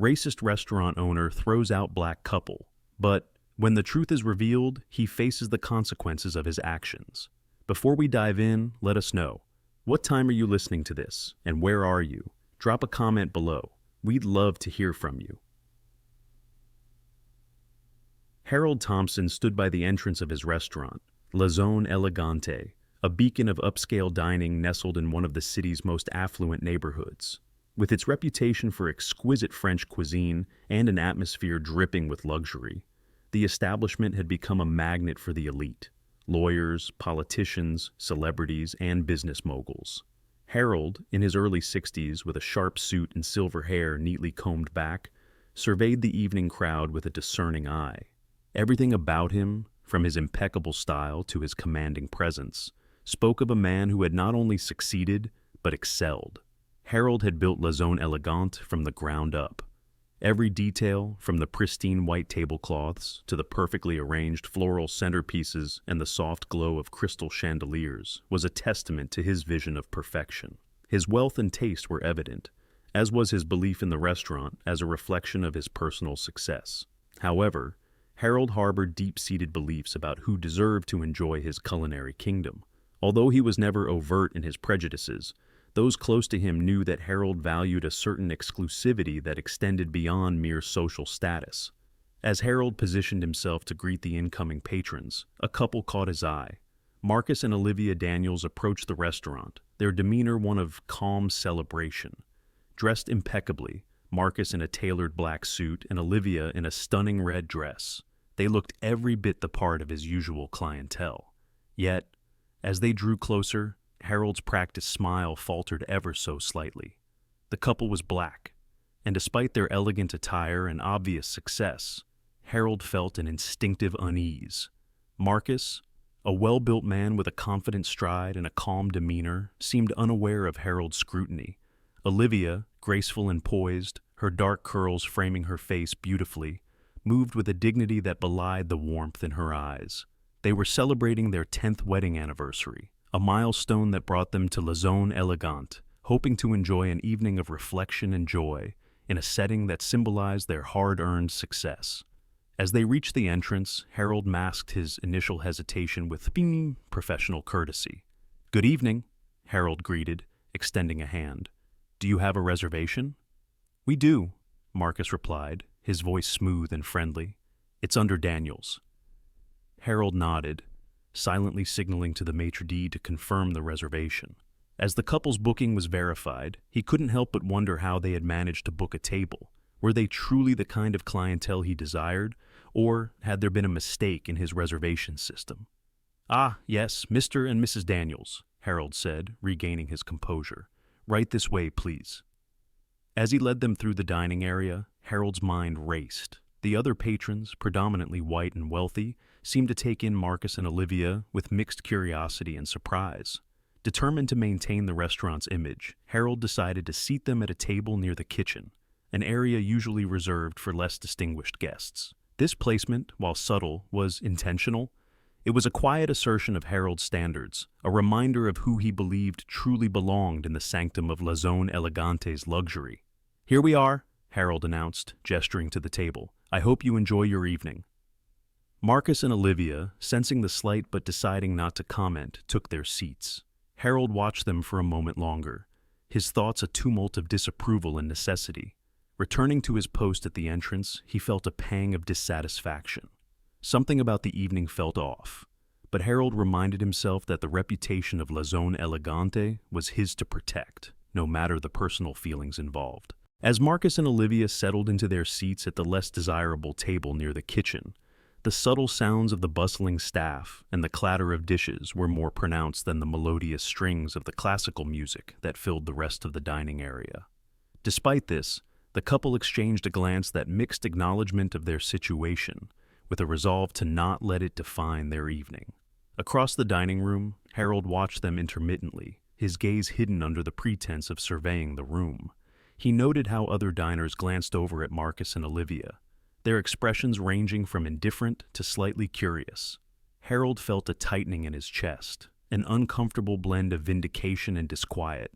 Racist restaurant owner throws out black couple, but when the truth is revealed, he faces the consequences of his actions. Before we dive in, let us know. What time are you listening to this, and where are you? Drop a comment below. We'd love to hear from you. Harold Thompson stood by the entrance of his restaurant, La Zone Elegante, a beacon of upscale dining nestled in one of the city's most affluent neighborhoods. With its reputation for exquisite French cuisine and an atmosphere dripping with luxury, the establishment had become a magnet for the elite: lawyers, politicians, celebrities, and business moguls. Harold, in his early 60s with a sharp suit and silver hair neatly combed back, surveyed the evening crowd with a discerning eye. Everything about him, from his impeccable style to his commanding presence, spoke of a man who had not only succeeded, but excelled. Harold had built La Zone Elegante from the ground up. Every detail, from the pristine white tablecloths to the perfectly arranged floral centerpieces and the soft glow of crystal chandeliers, was a testament to his vision of perfection. His wealth and taste were evident, as was his belief in the restaurant as a reflection of his personal success. However, Harold harbored deep-seated beliefs about who deserved to enjoy his culinary kingdom. Although he was never overt in his prejudices, those close to him knew that Harold valued a certain exclusivity that extended beyond mere social status. As Harold positioned himself to greet the incoming patrons, a couple caught his eye. Marcus and Olivia Daniels approached the restaurant, their demeanor one of calm celebration. Dressed impeccably, Marcus in a tailored black suit and Olivia in a stunning red dress, they looked every bit the part of his usual clientele. Yet, as they drew closer, Harold's practiced smile faltered ever so slightly. The couple was black, and despite their elegant attire and obvious success, Harold felt an instinctive unease. Marcus, a well-built man with a confident stride and a calm demeanor, seemed unaware of Harold's scrutiny. Olivia, graceful and poised, her dark curls framing her face beautifully, moved with a dignity that belied the warmth in her eyes. They were celebrating their 10th wedding anniversary, a milestone that brought them to La Zone Elegante, hoping to enjoy an evening of reflection and joy in a setting that symbolized their hard-earned success. As they reached the entrance, Harold masked his initial hesitation with professional courtesy. "Good evening," Harold greeted, extending a hand. "Do you have a reservation?" "We do," Marcus replied, his voice smooth and friendly. "It's under Daniels." Harold nodded, silently signaling to the maitre d' to confirm the reservation. As the couple's booking was verified, he couldn't help but wonder how they had managed to book a table. Were they truly the kind of clientele he desired, or had there been a mistake in his reservation system? "Ah, yes, Mr. and Mrs. Daniels," Harold said, regaining his composure. "Right this way, please." As he led them through the dining area, Harold's mind raced. The other patrons, predominantly white and wealthy, seemed to take in Marcus and Olivia with mixed curiosity and surprise. Determined to maintain the restaurant's image, Harold decided to seat them at a table near the kitchen, an area usually reserved for less distinguished guests. This placement, while subtle, was intentional. It was a quiet assertion of Harold's standards, a reminder of who he believed truly belonged in the sanctum of La Zone Elegante's luxury. "Here we are," Harold announced, gesturing to the table. "I hope you enjoy your evening." Marcus and Olivia, sensing the slight but deciding not to comment, took their seats. Harold watched them for a moment longer, his thoughts a tumult of disapproval and necessity. Returning to his post at the entrance, he felt a pang of dissatisfaction. Something about the evening felt off, but Harold reminded himself that the reputation of La Zone Elegante was his to protect, no matter the personal feelings involved. As Marcus and Olivia settled into their seats at the less desirable table near the kitchen, the subtle sounds of the bustling staff and the clatter of dishes were more pronounced than the melodious strings of the classical music that filled the rest of the dining area. Despite this, the couple exchanged a glance that mixed acknowledgement of their situation with a resolve to not let it define their evening. Across the dining room, Harold watched them intermittently, his gaze hidden under the pretense of surveying the room. He noted how other diners glanced over at Marcus and Olivia, their expressions ranging from indifferent to slightly curious. Harold felt a tightening in his chest, an uncomfortable blend of vindication and disquiet.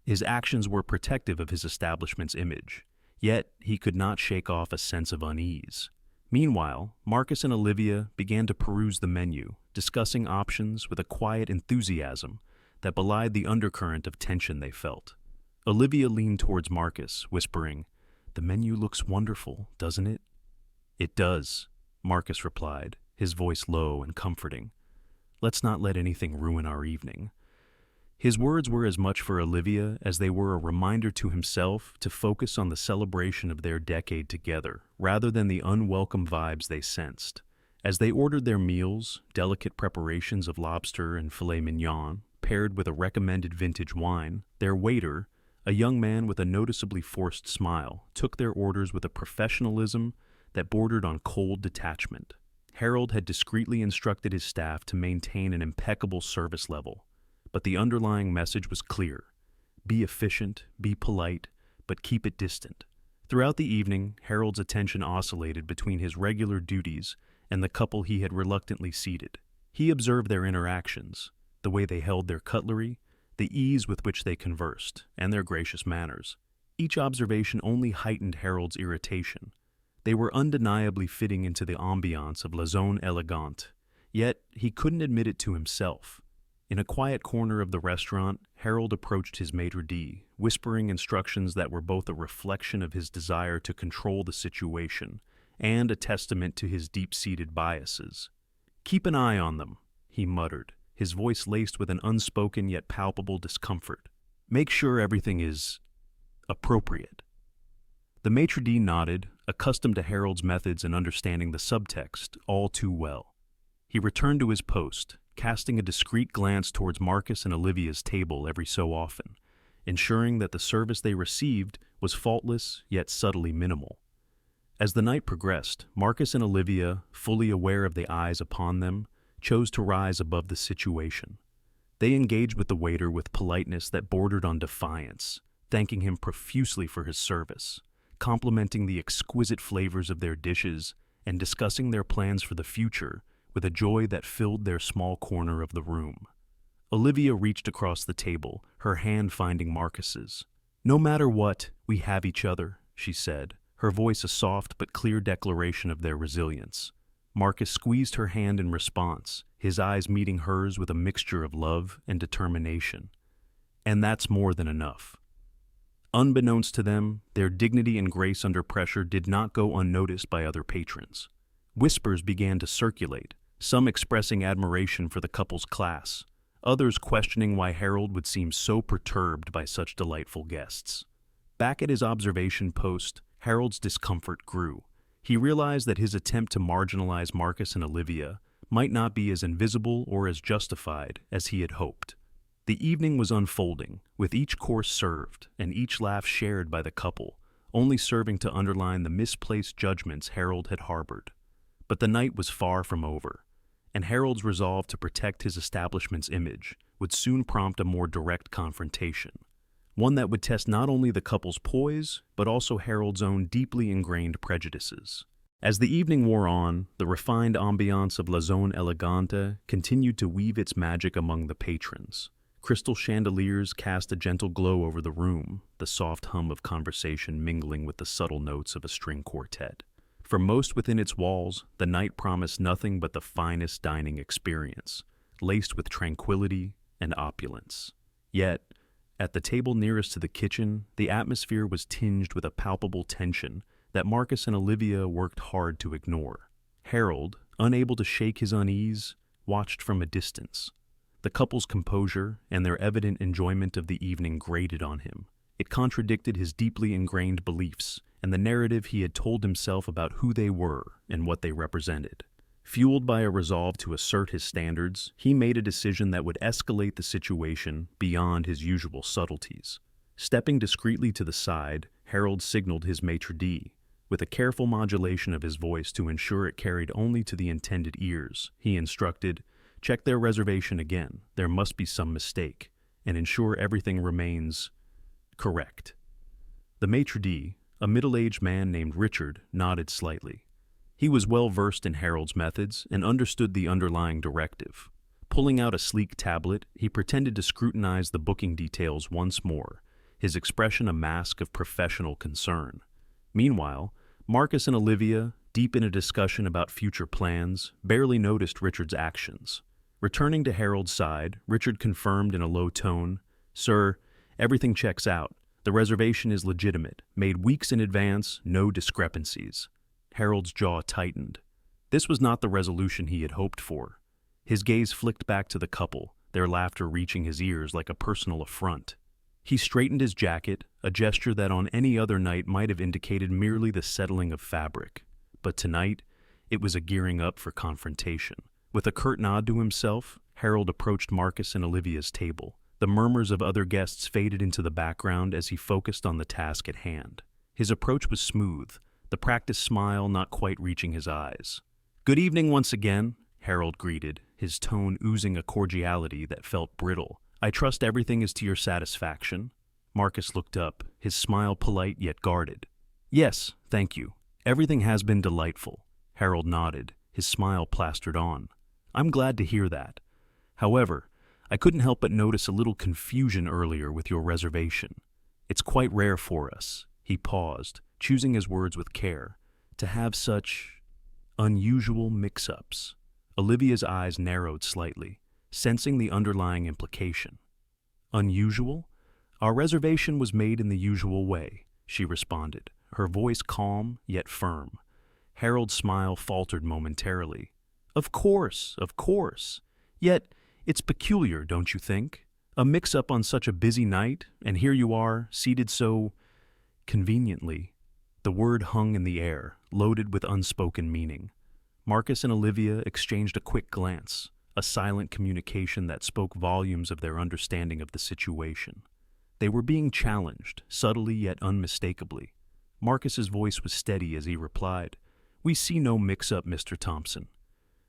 His actions were protective of his establishment's image, Yet he could not shake off a sense of unease. Meanwhile, Marcus and Olivia began to peruse the menu, discussing options with a quiet enthusiasm that belied the undercurrent of tension they felt. Olivia leaned towards Marcus, whispering, "The menu looks wonderful, doesn't it?" "It does," Marcus replied, his voice low and comforting. "Let's not let anything ruin our evening." His words were as much for Olivia as they were a reminder to himself to focus on the celebration of their decade together, rather than the unwelcome vibes they sensed. As they ordered their meals, delicate preparations of lobster and filet mignon, paired with a recommended vintage wine, their waiter, a young man with a noticeably forced smile, took their orders with a professionalism that bordered on cold detachment. Harold had discreetly instructed his staff to maintain an impeccable service level, but the underlying message was clear: be efficient, be polite, but keep it distant. Throughout the evening, Harold's attention oscillated between his regular duties and the couple he had reluctantly seated. He observed their interactions, the way they held their cutlery, the ease with which they conversed, and their gracious manners. Each observation only heightened Harold's irritation. They were undeniably fitting into the ambiance of La Zone Elegante, yet he couldn't admit it to himself. In a quiet corner of the restaurant, Harold approached his maitre d', whispering instructions that were both a reflection of his desire to control the situation and a testament to his deep-seated biases. "Keep an eye on them," he muttered, his voice laced with an unspoken yet palpable discomfort. "Make sure everything is appropriate." The maitre d' nodded, accustomed to Harold's methods and understanding the subtext all too well. He returned to his post, casting a discreet glance towards Marcus and Olivia's table every so often, ensuring that the service they received was faultless yet subtly minimal. As the night progressed, Marcus and Olivia, fully aware of the eyes upon them, chose to rise above the situation. They engaged with the waiter with politeness that bordered on defiance, thanking him profusely for his service, complimenting the exquisite flavors of their dishes, and discussing their plans for the future with a joy that filled their small corner of the room. Olivia reached across the table, her hand finding Marcus's. "No matter what, we have each other," she said, her voice a soft but clear declaration of their resilience. Marcus squeezed her hand in response, his eyes meeting hers with a mixture of love and determination. And that's more than enough. Unbeknownst to them, their dignity and grace under pressure did not go unnoticed by other patrons. Whispers began to circulate, some expressing admiration for the couple's class, others questioning why Harold would seem so perturbed by such delightful guests. Back at his observation post, Harold's discomfort grew. He realized that his attempt to marginalize Marcus and Olivia might not be as invisible or as justified as he had hoped. The evening was unfolding, with each course served and each laugh shared by the couple, only serving to underline the misplaced judgments Harold had harbored. But the night was far from over, and Harold's resolve to protect his establishment's image would soon prompt a more direct confrontation, one that would test not only the couple's poise, but also Harold's own deeply ingrained prejudices. As the evening wore on, the refined ambiance of La Zone Elegante continued to weave its magic among the patrons. Crystal chandeliers cast a gentle glow over the room, the soft hum of conversation mingling with the subtle notes of a string quartet. For most within its walls, the night promised nothing but the finest dining experience, laced with tranquility and opulence. Yet, at the table nearest to the kitchen, the atmosphere was tinged with a palpable tension that Marcus and Olivia worked hard to ignore. Harold, unable to shake his unease, watched from a distance. The couple's composure and their evident enjoyment of the evening grated on him. It contradicted his deeply ingrained beliefs and the narrative he had told himself about who they were and what they represented. Fueled by a resolve to assert his standards, he made a decision that would escalate the situation beyond his usual subtleties. Stepping discreetly to the side, Harold signaled his maitre d'. With a careful modulation of his voice to ensure it carried only to the intended ears, he instructed, "Check their reservation again, there must be some mistake, and ensure everything remains correct." The maitre d', a middle-aged man named Richard, nodded slightly. He was well versed in Harold's methods and understood the underlying directive. Pulling out a sleek tablet, he pretended to scrutinize the booking details once more, his expression a mask of professional concern. Meanwhile, Marcus and Olivia, deep in a discussion about future plans, barely noticed Richard's actions. Returning to Harold's side, Richard confirmed in a low tone, "Sir, everything checks out. The reservation is legitimate, made weeks in advance, no discrepancies." Harold's jaw tightened. This was not the resolution he had hoped for. His gaze flicked back to the couple, their laughter reaching his ears like a personal affront. He straightened his jacket, a gesture that on any other night might have indicated merely the settling of fabric. But tonight, it was a gearing up for confrontation. With a curt nod to himself, Harold approached Marcus and Olivia's table. The murmurs of other guests faded into the background as he focused on the task at hand. His approach was smooth, the practiced smile not quite reaching his eyes. "Good evening once again," Harold greeted, his tone oozing a cordiality that felt brittle. "I trust everything is to your satisfaction." Marcus looked up, his smile polite yet guarded. "Yes, thank you. Everything has been delightful." Harold nodded, his smile plastered on. "I'm glad to hear that. However, I couldn't help but notice a little confusion earlier with your reservation. It's quite rare for us," he paused, choosing his words with care, "to have such unusual mix-ups." Olivia's eyes narrowed slightly, sensing the underlying implication. "Unusual? Our reservation was made in the usual way," she responded, her voice calm yet firm. Harold's smile faltered momentarily. Of course. Yet, it's peculiar, don't you think? A mix-up on such a busy night, and here you are, seated so conveniently." The word hung in the air, loaded with unspoken meaning. Marcus and Olivia exchanged a quick glance, a silent communication that spoke volumes of their understanding of the situation. They were being challenged, subtly yet unmistakably. Marcus's voice was steady as he replied, "We see no mix-up, Mr. Thompson.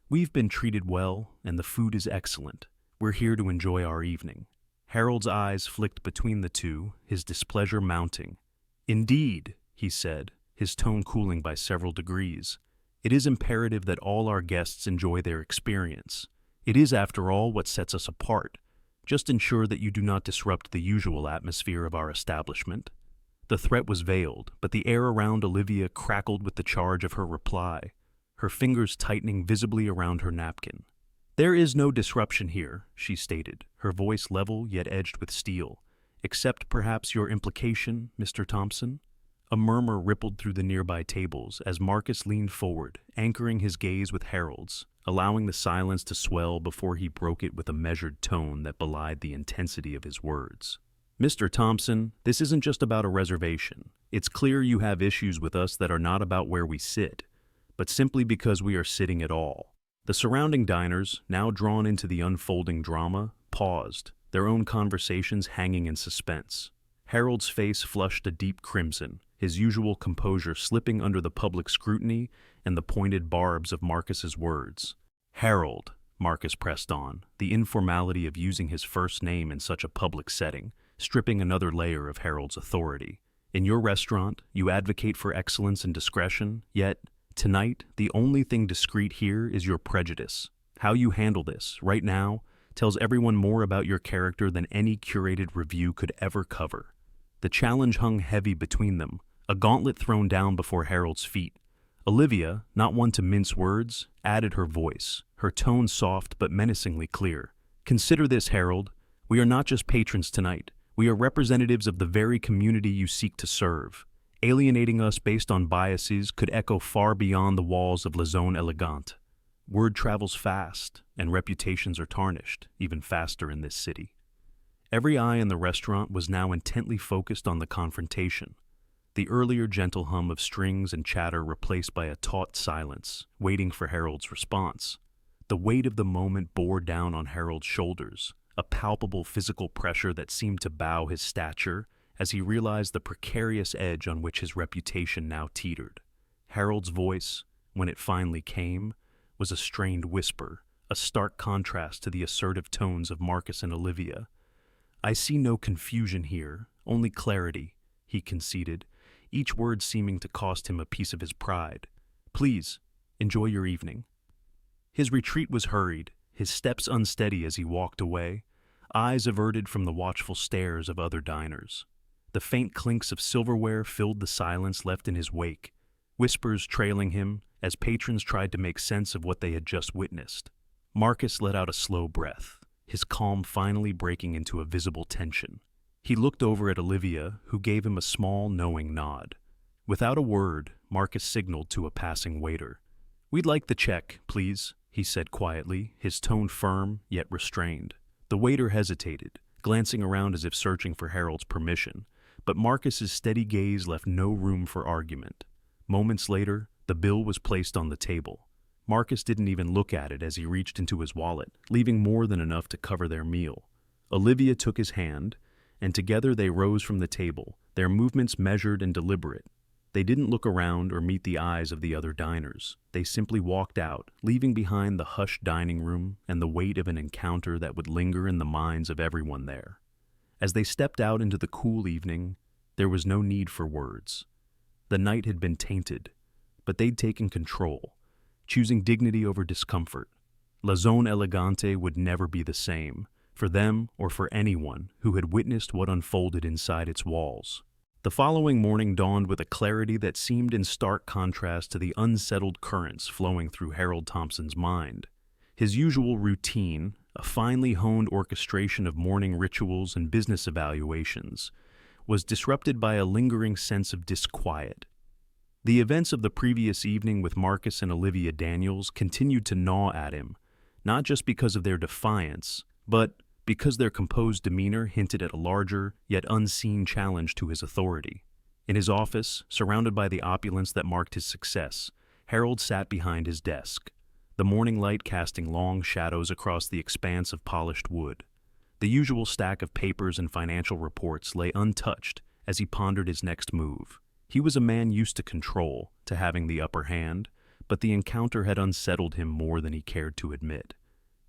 We've been treated well, and the food is excellent. We're here to enjoy our evening." Harold's eyes flicked between the two, his displeasure mounting. "Indeed," he said, his tone cooling by several degrees. "It is imperative that all our guests enjoy their experience. It is, after all, what sets us apart. Just ensure that you do not disrupt the usual atmosphere of our establishment." The threat was veiled, but the air around Olivia crackled with the charge of her reply, her fingers tightening visibly around her napkin. "There is no disruption here," she stated, her voice level yet edged with steel, "except perhaps your implication, Mr. Thompson." A murmur rippled through the nearby tables as Marcus leaned forward, anchoring his gaze with Harold's, allowing the silence to swell before he broke it with a measured tone that belied the intensity of his words. "Mr. Thompson, this isn't just about a reservation. It's clear you have issues with us that are not about where we sit, but simply because we are sitting at all." The surrounding diners, now drawn into the unfolding drama, paused, their own conversations hanging in suspense. Harold's face flushed a deep crimson, his usual composure slipping under the public scrutiny and the pointed barbs of Marcus's words. "Harold," Marcus pressed on, the informality of using his first name in such a public setting, stripping another layer of Harold's authority. "In your restaurant, you advocate for excellence and discretion, yet, tonight, the only thing discreet here is your prejudice. How you handle this, right now, tells everyone more about your character than any curated review could ever cover." The challenge hung heavy between them, a gauntlet thrown down before Harold's feet. Olivia, not one to mince words, added her voice, her tone soft but menacingly clear. "Consider this, Harold. We are not just patrons tonight. We are representatives of the very community you seek to serve. Alienating us based on biases could echo far beyond the walls of La Zone Elegante. Word travels fast, and reputations are tarnished, even faster in this city." Every eye in the restaurant was now intently focused on the confrontation, the earlier gentle hum of strings and chatter replaced by a taut silence, waiting for Harold's response. The weight of the moment bore down on Harold's shoulders, a palpable physical pressure that seemed to bow his stature as he realized the precarious edge on which his reputation now teetered. Harold's voice, when it finally came, was a strained whisper, a stark contrast to the assertive tones of Marcus and Olivia. "I see no confusion here, only clarity," he conceded, each word seeming to cost him a piece of his pride. "Please, enjoy your evening." His retreat was hurried, his steps unsteady as he walked away, eyes averted from the watchful stares of other diners. The faint clinks of silverware filled the silence left in his wake, whispers trailing him as patrons tried to make sense of what they had just witnessed. Marcus let out a slow breath, his calm finally breaking into a visible tension. He looked over at Olivia, who gave him a small, knowing nod. Without a word, Marcus signaled to a passing waiter. "We'd like the check, please," he said quietly, his tone firm yet restrained. The waiter hesitated, glancing around as if searching for Harold's permission, but Marcus's steady gaze left no room for argument. Moments later, the bill was placed on the table. Marcus didn't even look at it as he reached into his wallet, leaving more than enough to cover their meal. Olivia took his hand, and together they rose from the table, their movements measured and deliberate. They didn't look around or meet the eyes of the other diners. They simply walked out, leaving behind the hushed dining room and the weight of an encounter that would linger in the minds of everyone there. As they stepped out into the cool evening, there was no need for words. The night had been tainted, but they'd taken control, choosing dignity over discomfort. La Zone Elegante would never be the same, for them or for anyone who had witnessed what unfolded inside its walls. The following morning dawned with a clarity that seemed in stark contrast to the unsettled currents flowing through Harold Thompson's mind. His usual routine, a finely honed orchestration of morning rituals and business evaluations, was disrupted by a lingering sense of disquiet. The events of the previous evening with Marcus and Olivia Daniels continued to gnaw at him, not just because of their defiance, but because their composed demeanor hinted at a larger, yet unseen challenge to his authority. In his office, surrounded by the opulence that marked his success, Harold sat behind his desk, the morning light casting long shadows across the expanse of polished wood. The usual stack of papers and financial reports lay untouched as he pondered his next move. He was a man used to control, to having the upper hand, but the encounter had unsettled him more than he cared to admit.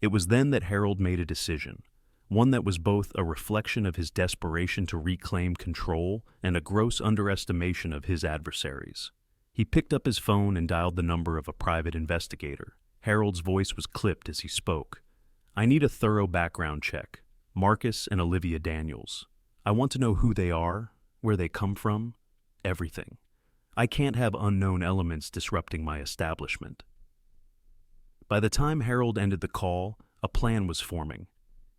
It was then that Harold made a decision, one that was both a reflection of his desperation to reclaim control and a gross underestimation of his adversaries. He picked up his phone and dialed the number of a private investigator. Harold's voice was clipped as he spoke. "I need a thorough background check. Marcus and Olivia Daniels. I want to know who they are, where they come from, everything. I can't have unknown elements disrupting my establishment." By the time Harold ended the call, a plan was forming.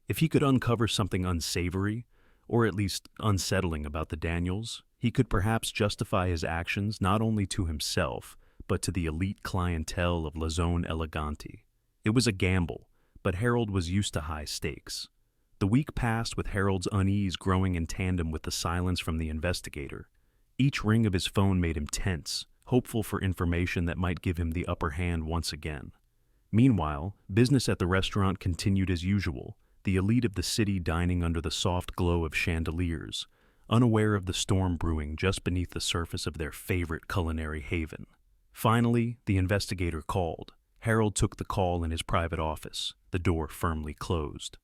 If he could uncover something unsavory, or at least unsettling about the Daniels, he could perhaps justify his actions not only to himself, but to the elite clientele of La Zone Elegante. It was a gamble, but Harold was used to high stakes. The week passed with Harold's unease growing in tandem with the silence from the investigator. Each ring of his phone made him tense, hopeful for information that might give him the upper hand once again. Meanwhile, business at the restaurant continued as usual, the elite of the city dining under the soft glow of chandeliers, unaware of the storm brewing just beneath the surface of their favorite culinary haven. Finally, the investigator called. Harold took the call in his private office, the door firmly closed.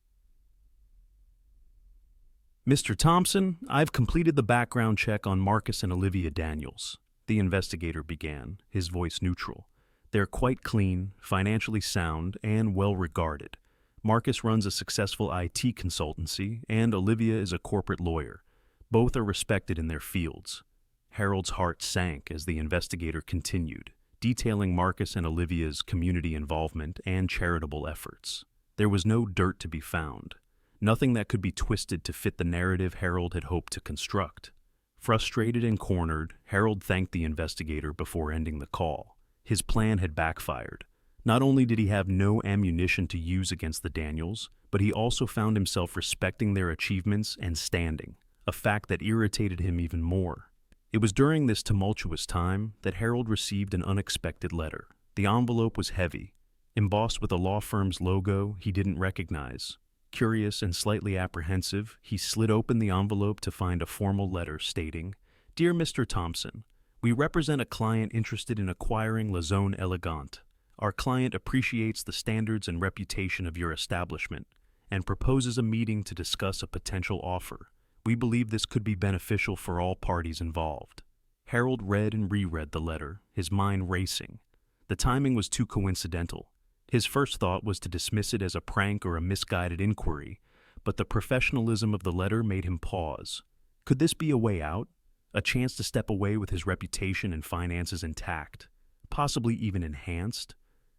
"Mr. Thompson, I've completed the background check on Marcus and Olivia Daniels," the investigator began, his voice neutral. "They're quite clean, financially sound, and well-regarded. Marcus runs a successful IT consultancy, and Olivia is a corporate lawyer. Both are respected in their fields." Harold's heart sank as the investigator continued, detailing Marcus and Olivia's community involvement and charitable efforts. There was no dirt to be found, nothing that could be twisted to fit the narrative Harold had hoped to construct. Frustrated and cornered, Harold thanked the investigator before ending the call. His plan had backfired. Not only did he have no ammunition to use against the Daniels, but he also found himself respecting their achievements and standing, a fact that irritated him even more. It was during this tumultuous time that Harold received an unexpected letter. The envelope was heavy, embossed with a law firm's logo he didn't recognize. Curious and slightly apprehensive, he slid open the envelope to find a formal letter stating, "Dear Mr. Thompson, we represent a client interested in acquiring La Zone Elegante. Our client appreciates the standards and reputation of your establishment and proposes a meeting to discuss a potential offer. We believe this could be beneficial for all parties involved." Harold read and reread the letter, his mind racing. The timing was too coincidental. His first thought was to dismiss it as a prank or a misguided inquiry, but the professionalism of the letter made him pause. Could this be a way out? A chance to step away with his reputation and finances intact, possibly even enhanced?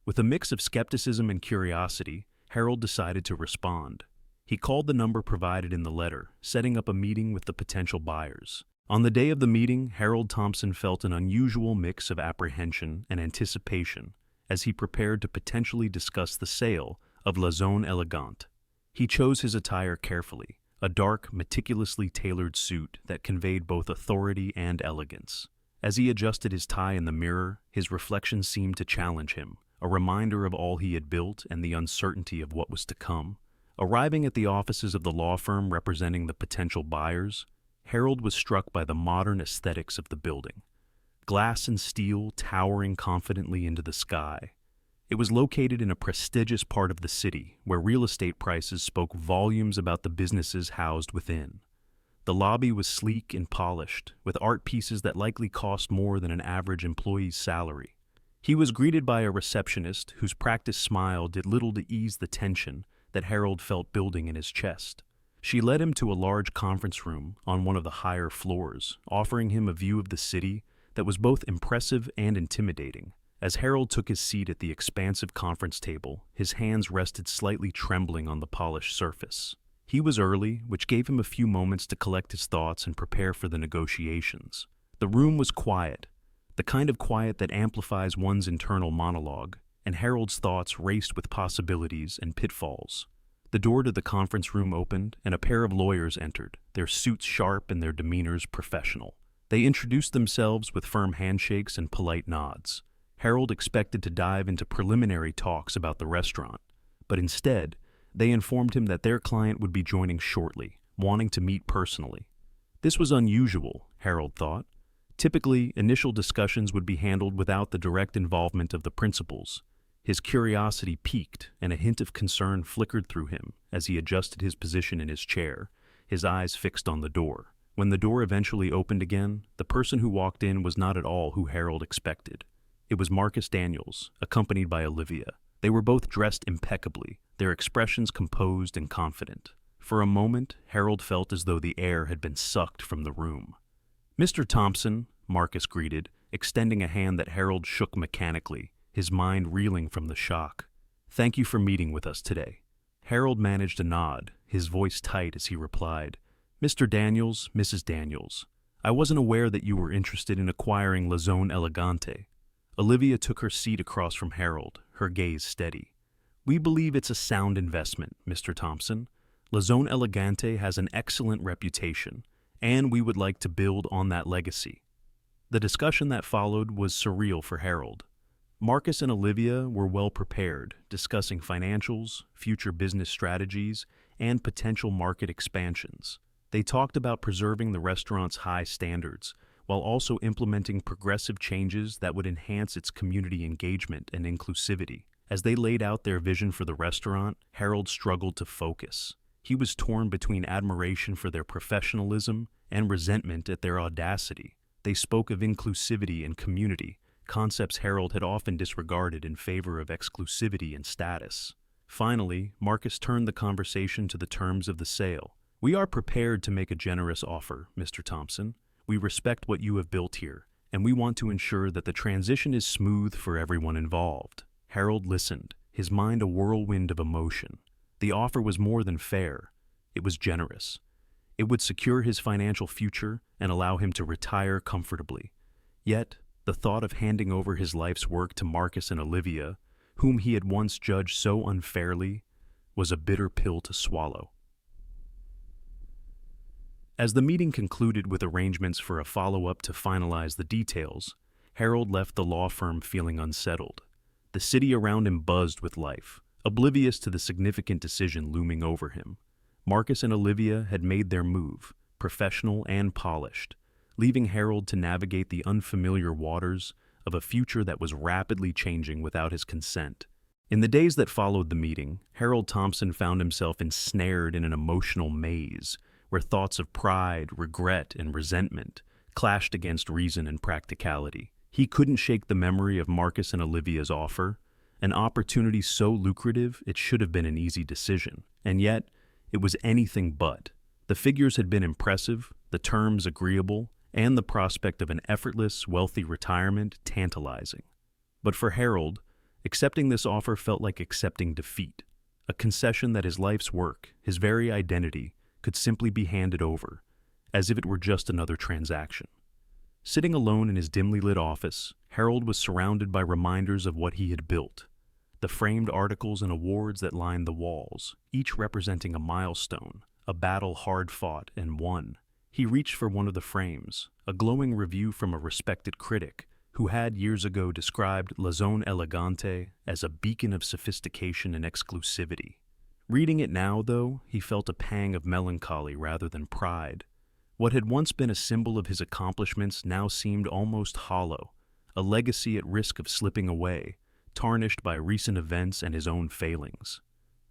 With a mix of skepticism and curiosity, Harold decided to respond. He called the number provided in the letter, setting up a meeting with the potential buyers. On the day of the meeting, Harold Thompson felt an unusual mix of apprehension and anticipation as he prepared to potentially discuss the sale of La Zone Elegante. He chose his attire carefully, a dark, meticulously tailored suit that conveyed both authority and elegance. As he adjusted his tie in the mirror, his reflection seemed to challenge him, a reminder of all he had built and the uncertainty of what was to come. Arriving at the offices of the law firm representing the potential buyers, Harold was struck by the modern aesthetics of the building. Glass and steel towering confidently into the sky. It was located in a prestigious part of the city where real estate prices spoke volumes about the businesses housed within. The lobby was sleek and polished, with art pieces that likely cost more than an average employee's salary. He was greeted by a receptionist whose practiced smile did little to ease the tension that Harold felt building in his chest. She led him to a large conference room on one of the higher floors, offering him a view of the city that was both impressive and intimidating. As Harold took his seat at the expansive conference table, his hands rested slightly trembling on the polished surface. He was early, which gave him a few moments to collect his thoughts and prepare for the negotiations. The room was quiet, the kind of quiet that amplifies one's internal monologue, and Harold's thoughts raced with possibilities and pitfalls. The door to the conference room opened, and a pair of lawyers entered, their suits sharp and their demeanors professional. They introduced themselves with firm handshakes and polite nods. Harold expected to dive into preliminary talks about the restaurant, but instead, they informed him that their client would be joining shortly, wanting to meet personally. This was unusual, Harold thought. Typically, initial discussions would be handled without the direct involvement of the principals. His curiosity piqued, and a hint of concern flickered through him as he adjusted his position in his chair, his eyes fixed on the door. When the door eventually opened again, the person who walked in was not at all who Harold expected. It was Marcus Daniels, accompanied by Olivia. They were both dressed impeccably, their expressions composed and confident. For a moment, Harold felt as though the air had been sucked from the room. "Mr. Thompson," Marcus greeted, extending a hand that Harold shook mechanically, his mind reeling from the shock. "Thank you for meeting with us today." Harold managed a nod, his voice tight as he replied, "Mr. Daniels, Mrs. Daniels, I wasn't aware that you were interested in acquiring La Zone Elegante." Olivia took her seat across from Harold, her gaze steady. "We believe it's a sound investment, Mr. Thompson. La Zone Elegante has an excellent reputation, and we would like to build on that legacy." The discussion that followed was surreal for Harold. Marcus and Olivia were well prepared, discussing financials, future business strategies, and potential market expansions. They talked about preserving the restaurant's high standards, while also implementing progressive changes that would enhance its community engagement and inclusivity. As they laid out their vision for the restaurant, Harold struggled to focus. He was torn between admiration for their professionalism and resentment at their audacity. They spoke of inclusivity and community, concepts Harold had often disregarded in favor of exclusivity and status. Finally, Marcus turned the conversation to the terms of the sale. "We are prepared to make a generous offer, Mr. Thompson. We respect what you have built here, and we want to ensure that the transition is smooth for everyone involved." Harold listened, his mind a whirlwind of emotion. The offer was more than fair. It was generous. It would secure his financial future and allow him to retire comfortably. Yet, the thought of handing over his life's work to Marcus and Olivia, whom he had once judged so unfairly, was a bitter pill to swallow. As the meeting concluded with arrangements for a follow-up to finalize the details, Harold left the law firm feeling unsettled. The city around him buzzed with life, oblivious to the significant decision looming over him. Marcus and Olivia had made their move, professional and polished, leaving Harold to navigate the unfamiliar waters of a future that was rapidly changing without his consent. In the days that followed the meeting, Harold Thompson found himself ensnared in an emotional maze, where thoughts of pride, regret, and resentment clashed against reason and practicality. He couldn't shake the memory of Marcus and Olivia's offer, an opportunity so lucrative it should have been an easy decision. And yet, it was anything but. The figures had been impressive, the the terms agreeable, and the prospect of an effortless, wealthy retirement tantalizing. But for Harold, accepting this offer felt like accepting defeat, a concession that his life's work, his very identity, could simply be handed over, as if it were just another transaction. Sitting alone in his dimly lit office, Harold was surrounded by reminders of what he had built. The framed articles and awards that lined the walls, each representing a milestone, a battle hard fought and won. He reached for one of the frames, a glowing review from a respected critic who had years ago described La Zone Elegante as a beacon of sophistication and exclusivity. Reading it now, though, he felt a pang of melancholy rather than pride. What had once been a symbol of his accomplishments now seemed almost hollow, a legacy at risk of slipping away, tarnished by recent events and his own failings.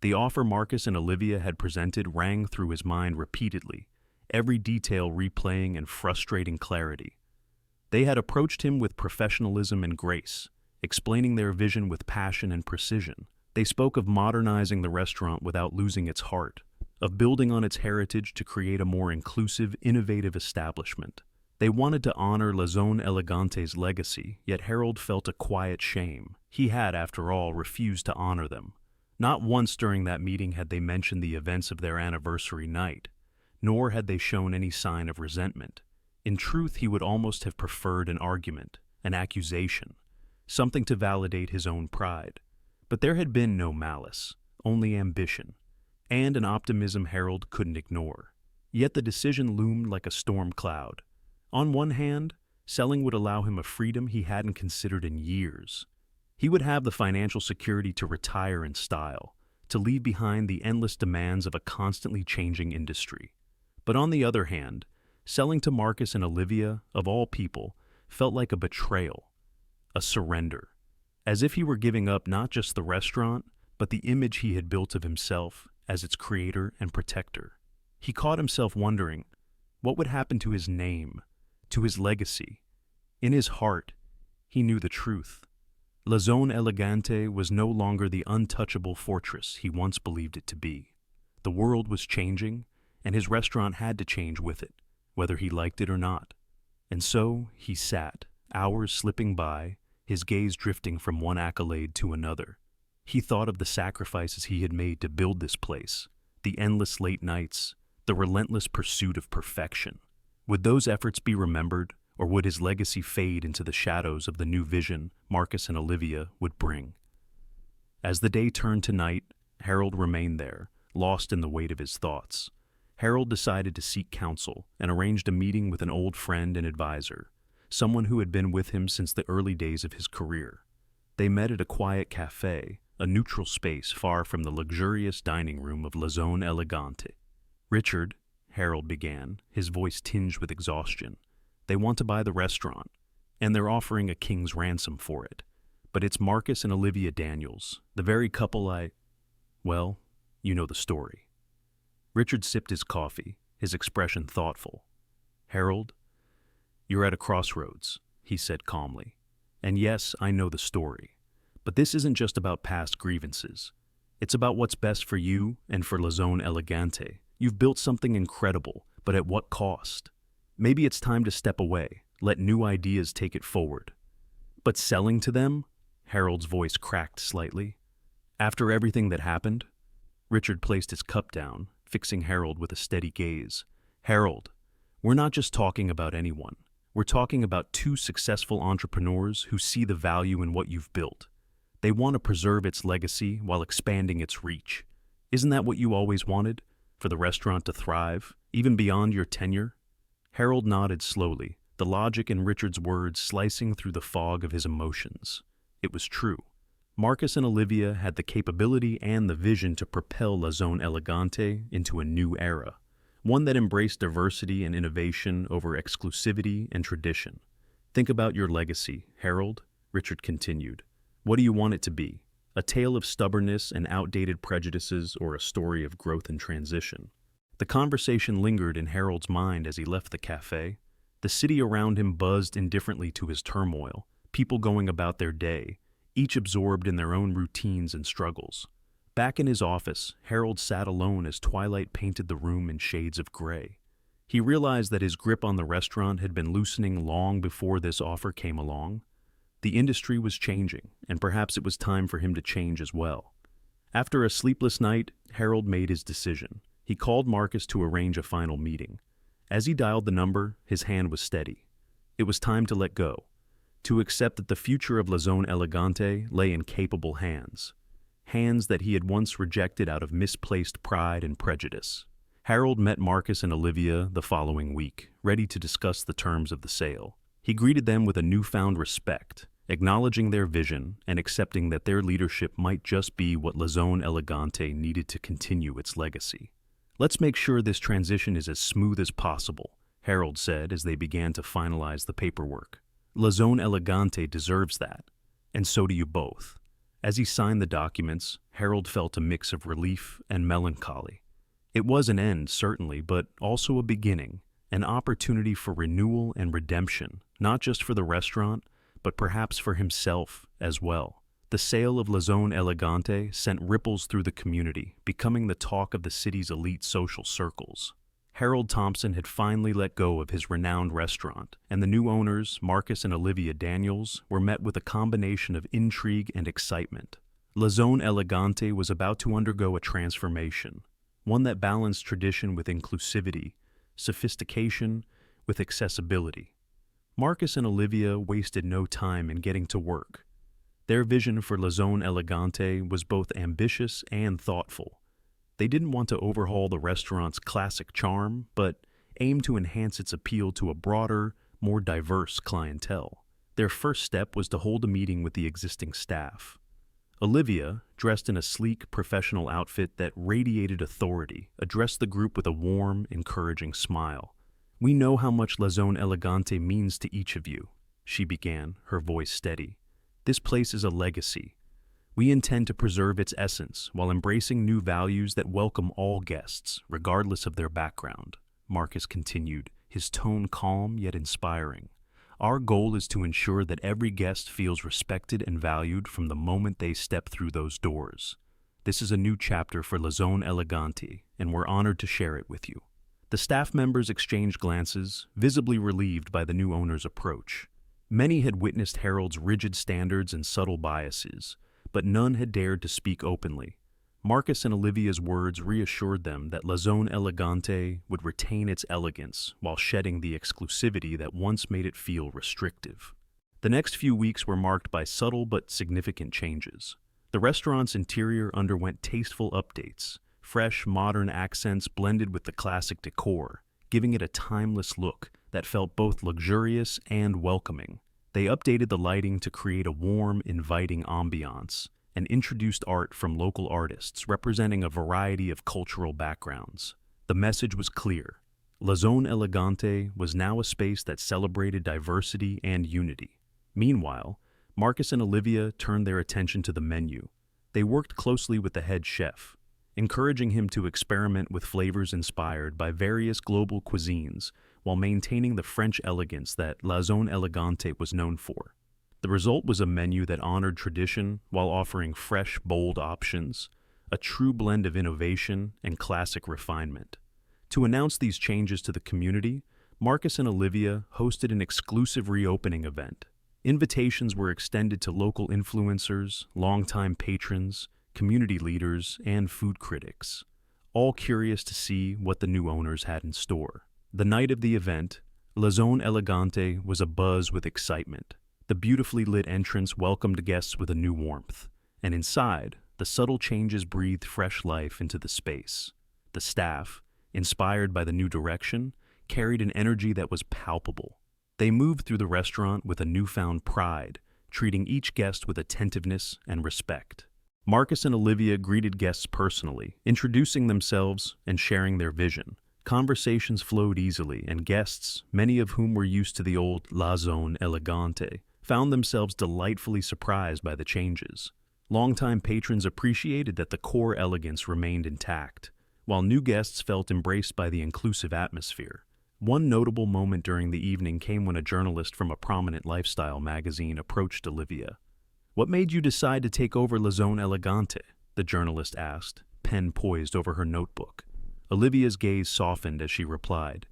The offer Marcus and Olivia had presented rang through his mind repeatedly, every detail replaying in frustrating clarity. They had approached him with professionalism and grace, explaining their vision with passion and precision. They spoke of modernizing the restaurant without losing its heart, of building on its heritage to create a more inclusive, innovative establishment. They wanted to honor La Zone Elegante's legacy, yet Harold felt a quiet shame. He had, after all, refused to honor them. Not once during that meeting had they mentioned the events of their anniversary night, nor had they shown any sign of resentment. In truth, he would almost have preferred an argument, an accusation, something to validate his own pride. But there had been no malice, only ambition, and an optimism Harold couldn't ignore. Yet the decision loomed like a storm cloud. On one hand, selling would allow him a freedom he hadn't considered in years. He would have the financial security to retire in style, to leave behind the endless demands of a constantly changing industry. But on the other hand, selling to Marcus and Olivia, of all people, felt like a betrayal, a surrender, as if he were giving up not just the restaurant, but the image he had built of himself as its creator and protector. He caught himself wondering, what would happen to his name, to his legacy? In his heart, he knew the truth. La Zone Elegante was no longer the untouchable fortress he once believed it to be. The world was changing, and his restaurant had to change with it, whether he liked it or not. And so he sat, hours slipping by, his gaze drifting from one accolade to another. He thought of the sacrifices he had made to build this place, the endless late nights, the relentless pursuit of perfection. Would those efforts be remembered, or would his legacy fade into the shadows of the new vision Marcus and Olivia would bring? As the day turned to night, Harold remained there, lost in the weight of his thoughts. Harold decided to seek counsel and arranged a meeting with an old friend and advisor, someone who had been with him since the early days of his career. They met at a quiet cafe, a neutral space far from the luxurious dining room of La Zone Elegante. "Richard," Harold began, his voice tinged with exhaustion, "they want to buy the restaurant, and they're offering a king's ransom for it. But it's Marcus and Olivia Daniels, the very couple well, you know the story." Richard sipped his coffee, his expression thoughtful. "Harold, you're at a crossroads," he said calmly. "And yes, I know the story. But this isn't just about past grievances. It's about what's best for you and for La Zone Elegante. You've built something incredible, but at what cost? Maybe it's time to step away, let new ideas take it forward." "But selling to them?" Harold's voice cracked slightly. "After everything that happened?" Richard placed his cup down, fixing Harold with a steady gaze. "Harold, we're not just talking about anyone. We're talking about two successful entrepreneurs who see the value in what you've built. They want to preserve its legacy while expanding its reach. Isn't that what you always wanted? For the restaurant to thrive, even beyond your tenure?" Harold nodded slowly, the logic in Richard's words slicing through the fog of his emotions. It was true. Marcus and Olivia had the capability and the vision to propel La Zone Elegante into a new era, one that embraced diversity and innovation over exclusivity and tradition. "Think about your legacy, Harold," Richard continued. "What do you want it to be? A tale of stubbornness and outdated prejudices, or a story of growth and transition?" The conversation lingered in Harold's mind as he left the cafe. The city around him buzzed indifferently to his turmoil, people going about their day, each absorbed in their own routines and struggles. Back in his office, Harold sat alone as twilight painted the room in shades of gray. He realized that his grip on the restaurant had been loosening long before this offer came along. The industry was changing, and perhaps it was time for him to change as well. After a sleepless night, Harold made his decision. He called Marcus to arrange a final meeting. As he dialed the number, his hand was steady. It was time to let go, to accept that the future of La Zone Elegante lay in capable hands. Hands that he had once rejected out of misplaced pride and prejudice. Harold met Marcus and Olivia the following week, ready to discuss the terms of the sale. He greeted them with a newfound respect, acknowledging their vision and accepting that their leadership might just be what La Zone Elegante needed to continue its legacy. "Let's make sure this transition is as smooth as possible," Harold said as they began to finalize the paperwork. "La Zone Elegante deserves that, and so do you both." As he signed the documents, Harold felt a mix of relief and melancholy. It was an end, certainly, but also a beginning, an opportunity for renewal and redemption, not just for the restaurant, but perhaps for himself as well. The sale of La Zone Elegante sent ripples through the community, becoming the talk of the city's elite social circles. Harold Thompson had finally let go of his renowned restaurant, and the new owners, Marcus and Olivia Daniels, were met with a combination of intrigue and excitement. La Zone Elegante was about to undergo a transformation, one that balanced tradition with inclusivity, sophistication with accessibility. Marcus and Olivia wasted no time in getting to work. Their vision for La Zone Elegante was both ambitious and thoughtful. They didn't want to overhaul the restaurant's classic charm, but aimed to enhance its appeal to a broader, more diverse clientele. Their first step was to hold a meeting with the existing staff. Olivia, dressed in a sleek, professional outfit that radiated authority, addressed the group with a warm, encouraging smile. "We know how much La Zone Elegante means to each of you," she began, her voice steady. "This place is a legacy. We intend to preserve its essence while embracing new values that welcome all guests, regardless of their background," Marcus continued, his tone calm yet inspiring. "Our goal is to ensure that every guest feels respected and valued from the moment they step through those doors. This is a new chapter for La Zone Elegante, and we're honored to share it with you." The staff members exchanged glances, visibly relieved by the new owner's approach. Many had witnessed Harold's rigid standards and subtle biases, but none had dared to speak openly. Marcus and Olivia's words reassured them that La Zone Elegante would retain its elegance while shedding the exclusivity that once made it feel restrictive. The next few weeks were marked by subtle but significant changes. The restaurant's interior underwent tasteful updates. Fresh, modern accents blended with the classic decor, giving it a timeless look that felt both luxurious and welcoming. They updated the lighting to create a warm, inviting ambiance, and introduced art from local artists representing a variety of cultural backgrounds. The message was clear. La Zone Elegante was now a space that celebrated diversity and unity. Meanwhile, Marcus and Olivia turned their attention to the menu. They worked closely with the head chef, encouraging him to experiment with flavors inspired by various global cuisines while maintaining the French elegance that La Zone Elegante was known for. The result was a menu that honored tradition while offering fresh, bold options, a true blend of innovation and classic refinement. To announce these changes to the community, Marcus and Olivia hosted an exclusive reopening event. Invitations were extended to local influencers, longtime patrons, community leaders, and food critics, all curious to see what the new owners had in store. The night of the event, La Zone Elegante was abuzz with excitement. The beautifully lit entrance welcomed guests with a new warmth, and inside, the subtle changes breathed fresh life into the space. The staff, inspired by the new direction, carried an energy that was palpable. They moved through the restaurant with a newfound pride, treating each guest with attentiveness and respect. Marcus and Olivia greeted guests personally, introducing themselves and sharing their vision. Conversations flowed easily, and guests, many of whom were used to the old La Zone Elegante, found themselves delightfully surprised by the changes. Longtime patrons appreciated that the core elegance remained intact, while new guests felt embraced by the inclusive atmosphere. One notable moment during the evening came when a journalist from a prominent lifestyle magazine approached Olivia. "What made you decide to take over La Zone Elegante?" the journalist asked, pen poised over her notebook. Olivia's gaze softened as she replied,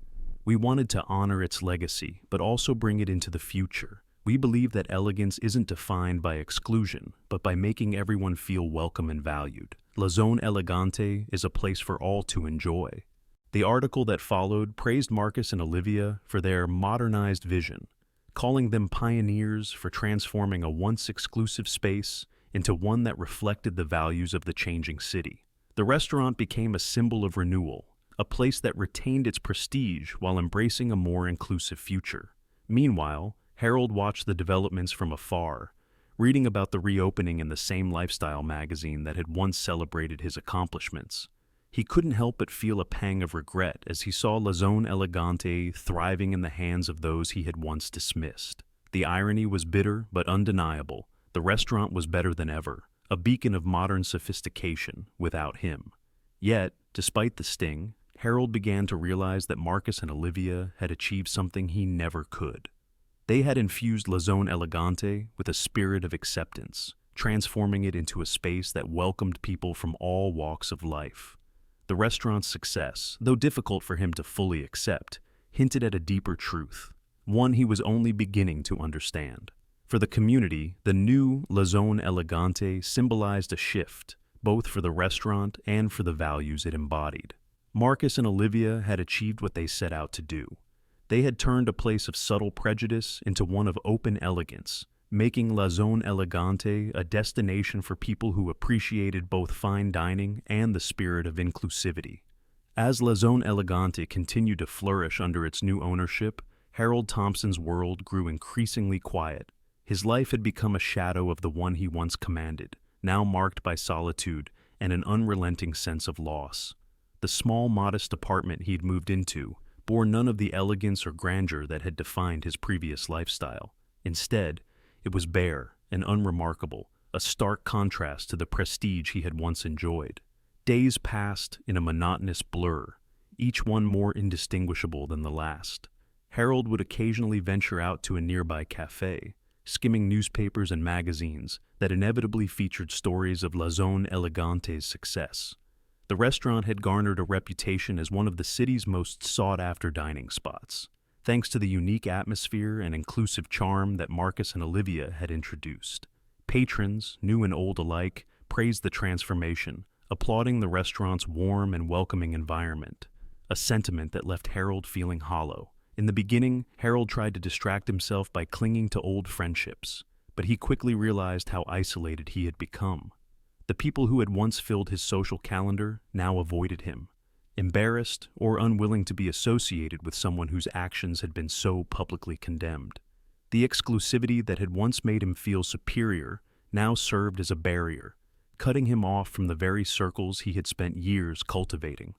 We wanted to honor its legacy, but also bring it into the future. We believe that elegance isn't defined by exclusion, but by making everyone feel welcome and valued. La Zone Elegante is a place for all to enjoy. The article that followed praised Marcus and Olivia for their modernized vision, calling them pioneers for transforming a once exclusive space into one that reflected the values of the changing city. The restaurant became a symbol of renewal, a place that retained its prestige while embracing a more inclusive future. Meanwhile, Harold watched the developments from afar, reading about the reopening in the same lifestyle magazine that had once celebrated his accomplishments. He couldn't help but feel a pang of regret as he saw La Zone Elegante thriving in the hands of those he had once dismissed. The irony was bitter but undeniable. The restaurant was better than ever, a beacon of modern sophistication without him. Yet, despite the sting, Harold began to realize that Marcus and Olivia had achieved something he never could. They had infused La Zone Elegante with a spirit of acceptance, transforming it into a space that welcomed people from all walks of life. The restaurant's success, though difficult for him to fully accept, hinted at a deeper truth, one he was only beginning to understand. For the community, the new La Zone Elegante symbolized a shift, both for the restaurant and for the values it embodied. Marcus and Olivia had achieved what they set out to do. They had turned a place of subtle prejudice into one of open elegance, making La Zone Elegante a destination for people who appreciated both fine dining and the spirit of inclusivity. As La Zone Elegante continued to flourish under its new ownership, Harold Thompson's world grew increasingly quiet. His life had become a shadow of the one he once commanded, now marked by solitude and an unrelenting sense of loss. The small, modest apartment he'd moved into bore none of the elegance or grandeur that had defined his previous lifestyle. Instead, it was bare and unremarkable, a stark contrast to the prestige he had once enjoyed. Days passed in a monotonous blur, each one more indistinguishable than the last. Harold would occasionally venture out to a nearby cafe, skimming newspapers and magazines that inevitably featured stories of La Zone Elegante's success. The restaurant had garnered a reputation as one of the city's most sought-after dining spots, thanks to the unique atmosphere and inclusive charm that Marcus and Olivia had introduced. Patrons, new and old alike, praised the transformation, applauding the restaurant's warm and welcoming environment, a sentiment that left Harold feeling hollow. In the beginning, Harold tried to distract himself by clinging to old friendships, but he quickly realized how isolated he had become. The people who had once filled his social calendar now avoided him, embarrassed or unwilling to be associated with someone whose actions had been so publicly condemned. The exclusivity that had once made him feel superior now served as a barrier, cutting him off from the very circles he had spent years cultivating.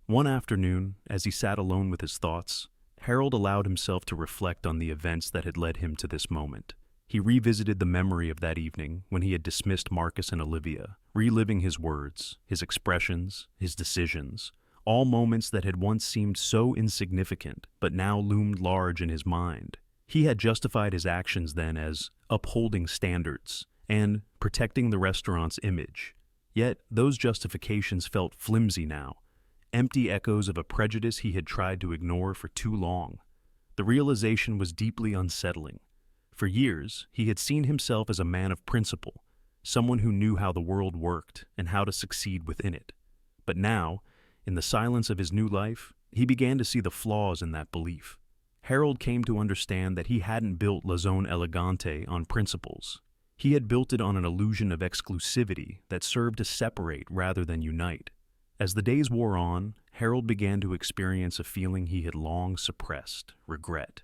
One afternoon, as he sat alone with his thoughts, Harold allowed himself to reflect on the events that had led him to this moment. He revisited the memory of that evening when he had dismissed Marcus and Olivia, reliving his words, his expressions, his decisions, all moments that had once seemed so insignificant but now loomed large in his mind. He had justified his actions then as upholding standards and protecting the restaurant's image. Yet those justifications felt flimsy now, empty echoes of a prejudice he had tried to ignore for too long. The realization was deeply unsettling. For years, he had seen himself as a man of principle, someone who knew how the world worked and how to succeed within it. But now, in the silence of his new life, he began to see the flaws in that belief. Harold came to understand that he hadn't built La Zone Elegante on principles. He had built it on an illusion of exclusivity that served to separate rather than unite. As the days wore on, Harold began to experience a feeling he had long suppressed: regret.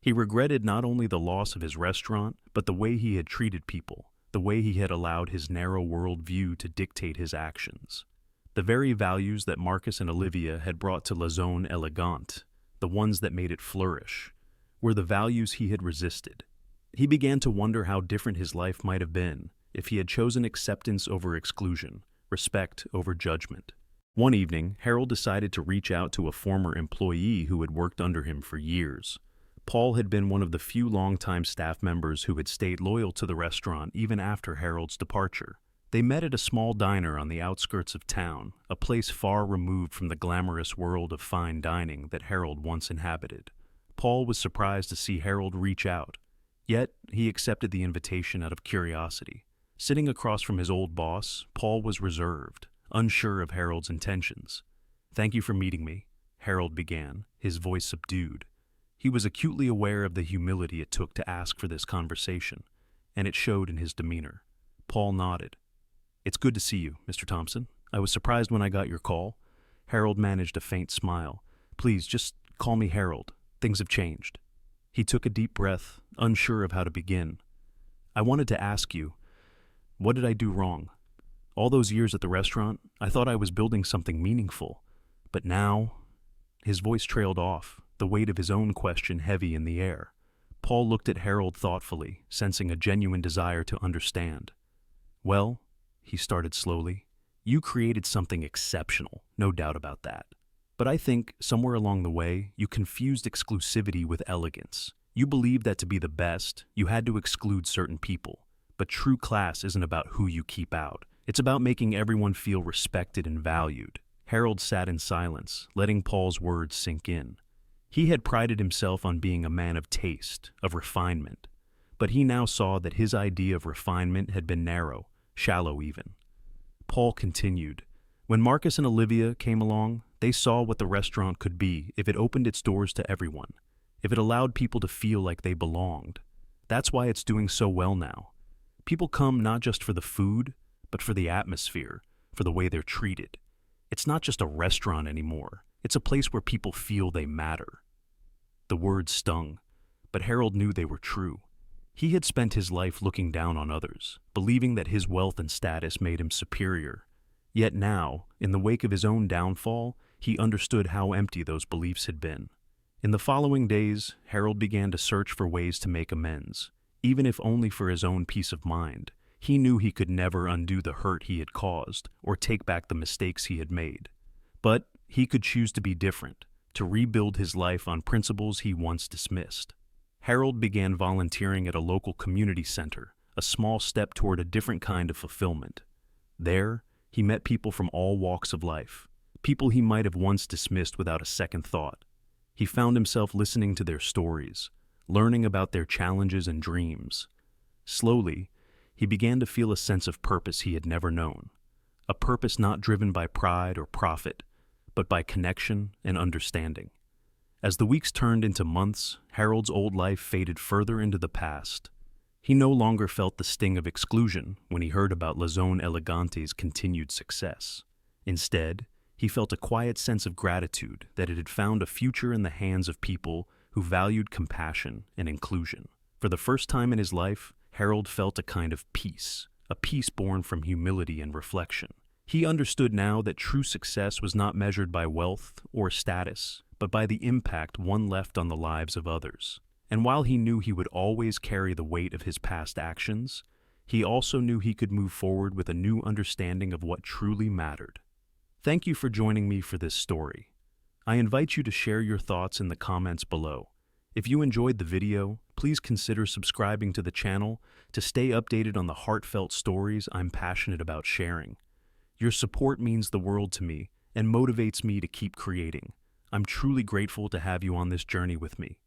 He regretted not only the loss of his restaurant, but the way he had treated people, the way he had allowed his narrow worldview to dictate his actions. The very values that Marcus and Olivia had brought to La Zone Elegante, the ones that made it flourish, were the values he had resisted. He began to wonder how different his life might have been if he had chosen acceptance over exclusion, respect over judgment. One evening, Harold decided to reach out to a former employee who had worked under him for years. Paul had been one of the few longtime staff members who had stayed loyal to the restaurant even after Harold's departure. They met at a small diner on the outskirts of town, a place far removed from the glamorous world of fine dining that Harold once inhabited. Paul was surprised to see Harold reach out, yet he accepted the invitation out of curiosity. Sitting across from his old boss, Paul was reserved, unsure of Harold's intentions. "Thank you for meeting me," Harold began, his voice subdued. He was acutely aware of the humility it took to ask for this conversation, and it showed in his demeanor. Paul nodded. "It's good to see you, Mr. Thompson. I was surprised when I got your call." Harold managed a faint smile. "Please, just call me Harold. Things have changed." He took a deep breath, unsure of how to begin. "I wanted to ask you, what did I do wrong? All those years at the restaurant, I thought I was building something meaningful. But now—" His voice trailed off, the weight of his own question heavy in the air. Paul looked at Harold thoughtfully, sensing a genuine desire to understand. "Well," he started slowly, "you created something exceptional, no doubt about that. But I think, somewhere along the way, you confused exclusivity with elegance. You believed that to be the best, you had to exclude certain people. But true class isn't about who you keep out. It's about making everyone feel respected and valued." Harold sat in silence, letting Paul's words sink in. He had prided himself on being a man of taste, of refinement. But he now saw that his idea of refinement had been narrow, shallow even. Paul continued, "When Marcus and Olivia came along, they saw what the restaurant could be if it opened its doors to everyone, if it allowed people to feel like they belonged. That's why it's doing so well now. People come not just for the food, but for the atmosphere, for the way they're treated. It's not just a restaurant anymore. It's a place where people feel they matter." The words stung, but Harold knew they were true. He had spent his life looking down on others, believing that his wealth and status made him superior. Yet now, in the wake of his own downfall, he understood how empty those beliefs had been. In the following days, Harold began to search for ways to make amends, even if only for his own peace of mind. He knew he could never undo the hurt he had caused or take back the mistakes he had made. But he could choose to be different, to rebuild his life on principles he once dismissed. Harold began volunteering at a local community center, a small step toward a different kind of fulfillment. There, he met people from all walks of life, people he might have once dismissed without a second thought. He found himself listening to their stories, learning about their challenges and dreams. Slowly, he began to feel a sense of purpose he had never known, a purpose not driven by pride or profit, but by connection and understanding. As the weeks turned into months, Harold's old life faded further into the past. He no longer felt the sting of exclusion when he heard about La Zone Elegante's continued success. Instead, he felt a quiet sense of gratitude that it had found a future in the hands of people who valued compassion and inclusion. For the first time in his life, Harold felt a kind of peace, a peace born from humility and reflection. He understood now that true success was not measured by wealth or status, but by the impact one left on the lives of others. And while he knew he would always carry the weight of his past actions, he also knew he could move forward with a new understanding of what truly mattered. Thank you for joining me for this story. I invite you to share your thoughts in the comments below. If you enjoyed the video, please consider subscribing to the channel to stay updated on the heartfelt stories I'm passionate about sharing. Your support means the world to me and motivates me to keep creating. I'm truly grateful to have you on this journey with me.